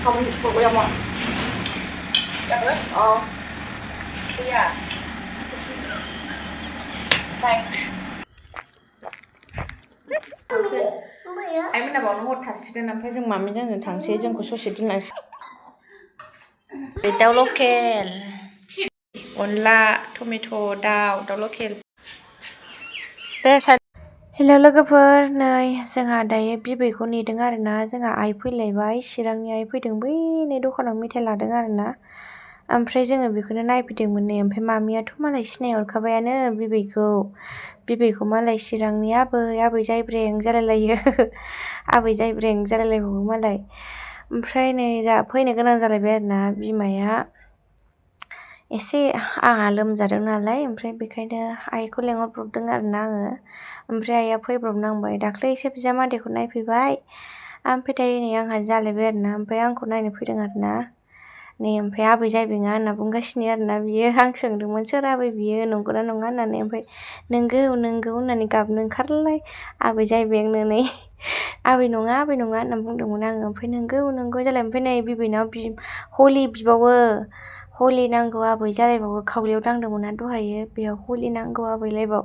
Không phục em ạ. Chắc đấy. Thế à? Đây. Anh mới là bảo nó một thật sự là phải dừng mà mình dừng thằng xe dừng của số xe trên lại. Daw local. Onla, tomato, daw local. Đây sai. Hello लोगोफोर नै जोंहा दायो बिबैखौ नेदों आरोना जोंहा आइ फैलायबाय चिरांनि आइ फैदों बै नै दखानाव मेथाइ लादों आरोना ओमफ्राय जोङो बेखौनो नायफैदोंमोन नै ओमफ्राय मामियाथ' मालाय सिनायहरखाबायानो बिबैखौ मालाय चिरांनि आबै जायब्रें जालायलायो आबै जायब्रें जालायलायबावो मालाय ओमफ्राय नै जा फैनो गोनां जालायबाय आरोना बिमाया एसे आंहा लोमजादों नालाय ओमफ्राय बेखायनो आइखौ लेंहरब्रबदों आरोना आङो ओमफ्राय आइया फैब्रबनांबाय दाख्लैसो बिजामादैखौ नायफैबाय ओमफ्राय दायो नै आंहा जालायबाय आरोना ओमफ्राय आंखौ नायनो फैदों आरोना नै ओमफ्राय आबै जायबेङा होनना बुंगासिनो आरोना बियो आं सोंदोंमोन सोर आबै बियो नंगौना नङा होननानै ओमफ्राय नोंगौ होननानै गाबनो ओंखारलाय आबै जायबेंनो नै आबै नङा होनना बुंदोंमोन आङो ओमफ्राय नंगौ जालाय ओमफ्राय नै बिबैनाव हलि बिबावो हलि नांगौ आबै जालायबावो खावलियाव दांदोंमोन ना दहायो बेयाव हलि नांगौ आबैलायबाव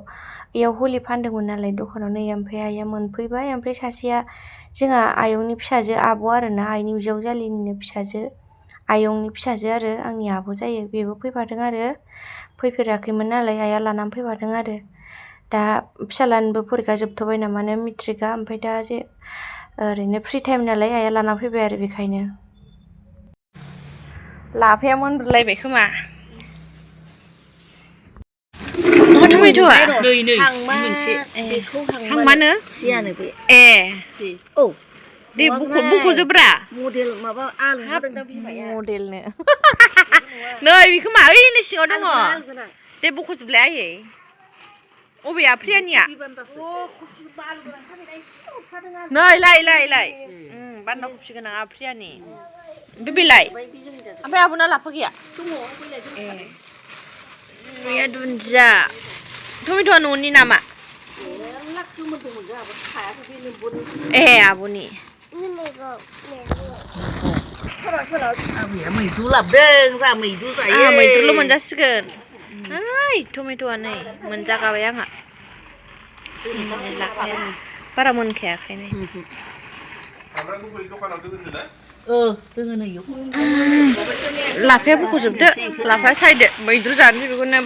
बेयाव हलि फानदोंमोन नालाय दखानाव नै ओमफ्राय आइया मोनफैबाय ओमफ्राय सासेया जोंहा आयंनि फिसाजो आब' आरोना आइनि बिजावजालिनिनो फिसाजो आयंनि फिसाजो आरो आंनि आब' जायो बेबो फैफादों आरो फैफेराखैमोन नालाय आइया लानानै फैफादों आरो दा फिसालानिबो फरिखा जोबथ'बाय नामानो मेट्रिकआ ओमफ्राय दा जे ओरैनो फ्रि टाइम नालाय आइया लानानै फैबाय आरो बेखायनो लाफाया मोनब्रलायबाय खोमा टमेट'आ हांमानो ए औ दे बख'जोब्रा मडेल माबा आलु मडेलनो नै बेखौ मा ओइनि सिङाव दङ दे बख'जोबलाय आयै अबेया प्रियानिया नै लाय बान्दा कफि गोनाङा प्रियानि बेलाय ओमफ्राय आब'ना लाफा गैया गैया दुन्दिया टमेट'आ न'नि नामा ए आब'नि मैद्रु लाबोदों जा मैद्रु जायो मैद्रुल' मोनजासिगोन ओइ टमेट'आ नै मोनजागाबाय आंहा बारा मोनखायाखैनो लाफाया बख'जोबदो लाफाया सायदो मैद्रु जानोसै बेखौनो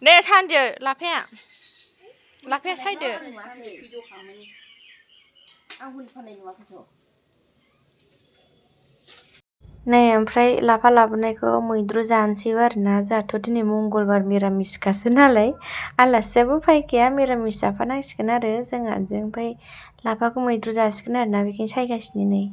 दे सानदो लाफाया सायदो नै ओमफ्राय लाफा लाबोनायखौ मैद्रु जानोसैबो आरोना जोंहाथ' दिनै मंगलबार मिरामिसखासो नालाय आलासियाबो फैखाया मिरामिस जाफानांसिगोन आरो जोंहाजों ओमफ्राय लाफाखौ मैद्रु जासिगोन आरोना बेखायनो सायगासिनो नै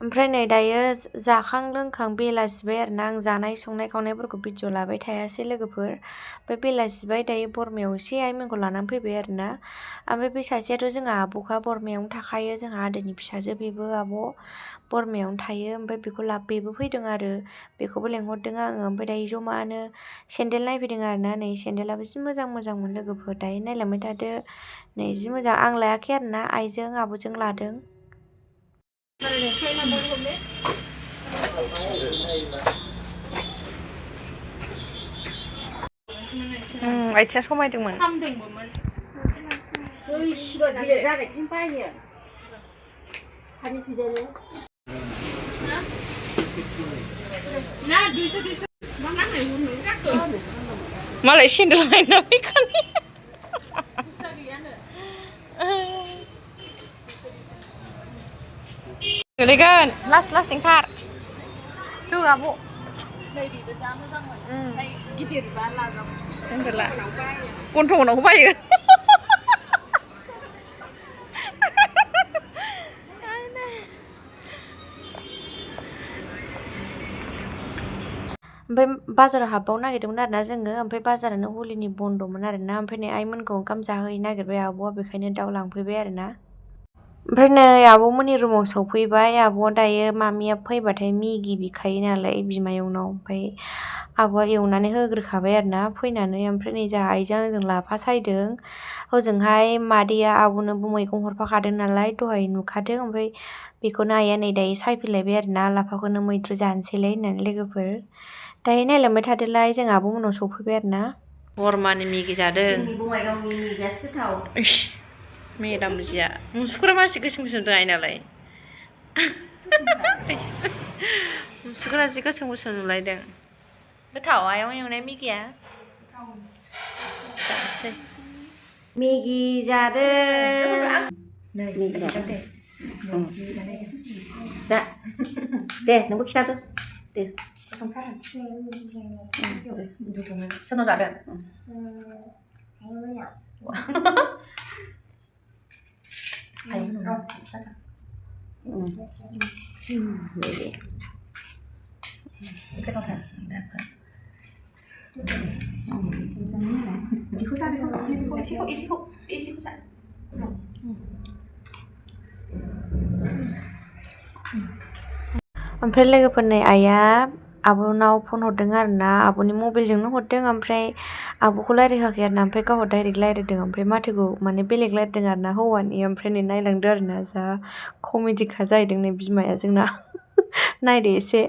ओमफ्राय नै दायो जाखां लोंखां बेलासिबाय आरोना आं जानाय संनाय खावनायफोरखौ भिडिअ लाबाय थायासै लोगोफोर ओमफ्राय बेलासिबाय दायो बरमायाव एसे आइमोनखौ लानानै फैबाय आरोना ओमफ्राय बे सासेयाथ' जोंहा आब'खा बरमायावनो थाखायो जोंहा आदैनि फिसाजो बेबो आब' बरमायावनो थायो ओमफ्राय बेबो फैदों आरो बेखौबो लेंहरदों आङो ओमफ्राय दायो जमानो सेन्देल नायफैदों आरोना नै सेन्देलाबो जि मोजांमोन लोगोफोर दायो नायलांबाय थादो नै जि मोजां आं लायाखै आरोना आइजों आब'जों लादों आथिया समायदोंमोन मालाय सेन्देल बायना फैखानाय गोलैगोन लास ओंखार थौ आब' नैबेबो जा मोजांमोन ओमफ्राय गिदिरबा लाजागौमोन गन्थंनाव बायो ओमफ्राय बाजाराव हाबबावनो नागिरदोंमोन आरोना जोङो ओमफ्राय बाजारानो हलिनि बन्द'मोन आरोना ओमफ्राय नै आइमोनखौ ओंखाम जाहोहैनो नागिरबाय आब'आ बेखायनो दाउ लांफैबाय आरोना ओमफ्राय नै आब'मोननि रुमाव सफैबाय आब'आ दायो मामिया फैबाथाय मेगि बिखायो नालाय बिमायंनाव ओमफ्राय आब'आ एवनानै होग्रोखाबाय आरोना फैनानै ओमफ्राय नै जोंहा आइजों आंजों लाफा सायदों हजोंहाय मादैया आब'नोबो मैगं हरफाखादों नालाय दहाय नुखादों ओमफ्राय बेखौनो आइया नै दायो सायफैलायबाय आरोना लाफाखौनो मैद्रु जानोसैलाय होननानै लोगोफोर दायो नायलांबाय थादोलाय जों आब'मोननाव सफैबाय आरोना बरमानि मेगि जादों जोंनि बङाइगावनि मेगियासो गोथाव मेदाम जिया मुसुगुरा मानसि गोसोम गोसोम दं नालाय मुसुगुरा जि गोसोम गोसोम नुलायदों गोथाव आयं एवनाय मेगिया जानोसै मेगि जादों मेगि जादों दे जा दे नोंबो खिथादो दे सोरनाव जादों गोथावथार बेखौ जादों एसेखौ जा ओमफ्राय लोगोफोरनि आइया आब'नाव फन हरदों आरोना आब'नि मबाइलजोंनो हरदों ओमफ्राय आब'खौ रायज्लायहोआखै आरोना ओमफ्राय गावहा डाइरेक्ट रायज्लायदों ओमफ्राय माथोखौ माने बेलेग रायज्लायदों आरोना हौवानि ओमफ्राय नै नायलांदो आरोना जा कमेडिखा जाहैदों नै बिमाया जोंना नायदो एसे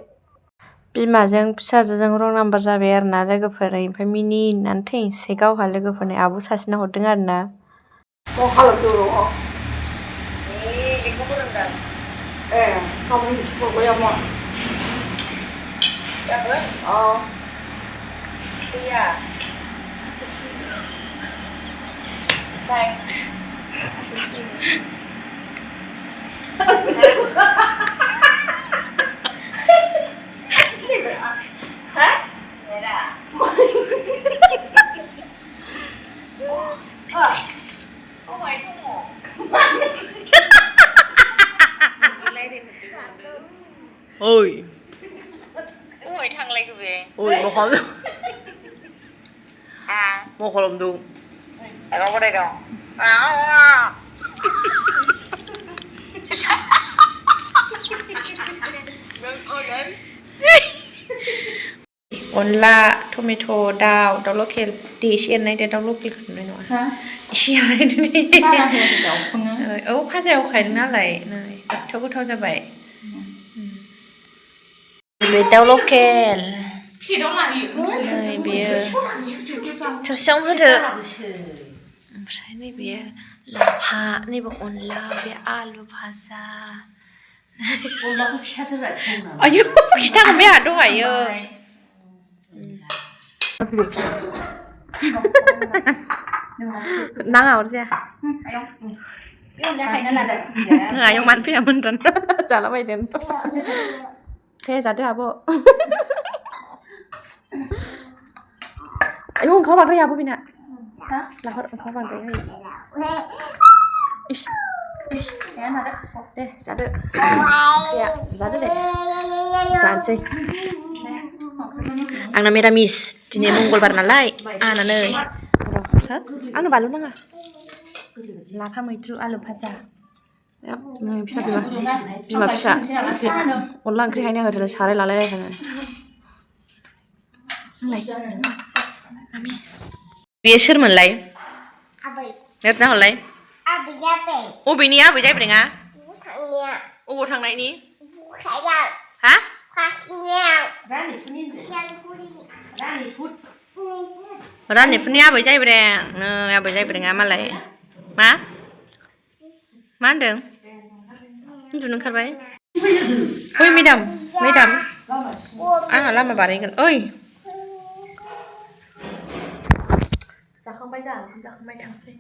बिमाजों फिसाजोजों रं नाम्बार जाबाय आरोना लोगोफोर ओमफ्राय मिनिनानै थैनोसै गावहा लोगोफोरनि आब' सासेना हरदों आरोना लेखौ फोरोंदों गावनि फिसौखौ मा जागोन दैया Ôi Ôi thằng lại cái gì? Ôi một hồn luôn một hồn luôn Tại con có đây đâu अनला टमेट' दाउ लकेल दे एसे एरनायदो दाउ लकेलखौ नुनाय नङा एसे एरनायदो दे औ फाजायाव होखादों नालाय नै गोथाव जाबाय बे दाउ लकेल नै बेयो थोरसियावनो होदो ओमफ्राय नैबे लाफा नैबे अनला बे आलु भाजा अनलाखौ खिथादोलाय आयौ खिथाखांबाय आंहा दहायो नाङा अरजाया आयं मानो फैयामोन जालाबायदों दे जादो आब' आयौ ओंखाम बांद्राय आब' बेना लाहर ओंखाम बांद्राय होयो इस दे जादो जादो दे जानोसै आंना मिरामिस दिनै मंगलबार नालाय आंना नै आंनो बानलु नाङा लाफा मैद्रु आलु भाजा फिसा बिमा फिसा अनला ओंख्रि हायनो आङो साराय लालायलायखानो बेयो सोरमोनलाय एरना हरलाय अबेनि आबै जायब्रेङा अबाव थांनायनि हा रानिफुरनि आबै जायब्रें नै आबै जायब्रेङा मालाय मा होनदों उन्दुनो ओंखारबाय ओइ मेदाम आंहा लामा बानायगोन ओइ जाखांबाय जोंहा ओंखाम जाखांबाय थांसै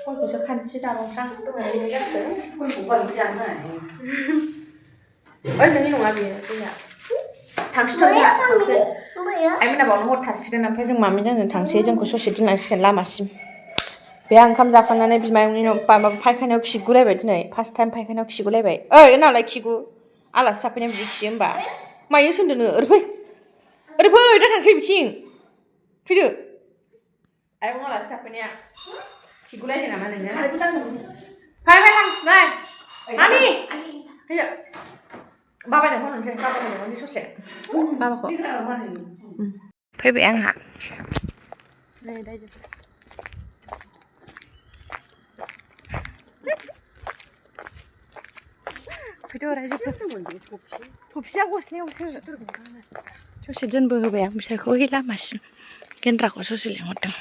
गयखौसो खानसे जाबावसां दहाय जाखो ओइ नोंनि नङा बेयो दैया थांसै आइमोना बावनो हर थासिगोन ओमफ्राय जों मामिजों थांसै जोंखौ ससे दोनलांसिगोन लामासिम बे ओंखाम जाखांनानै बिमायंनि माबा फायखानायाव खिगुलायबाय दिनै फार्स्ट टाइम फायखानायाव खिगुलायबाय ओइ उनावलाय खिगु आलासि जाफैनाय बिदि खियो होमबा मायो सोंदों ओरै फै दा थांसै बिथिं फैदो आयं आलासि जाफैनाया खिगुलायदों नामा नोङो फै थां नै मामि फैदो बाबायनो फन हरनोसै बाबायनो लिंहरनि ससे बाबाखौ फैबाय आंहा नै दायदो फैद' रायजोफोर थफिया गस्लायावसो ससे दोनबो होबाय आं बिसोरखौ ओइ लामासिम गेन्द्राखौ ससे लिंहरदों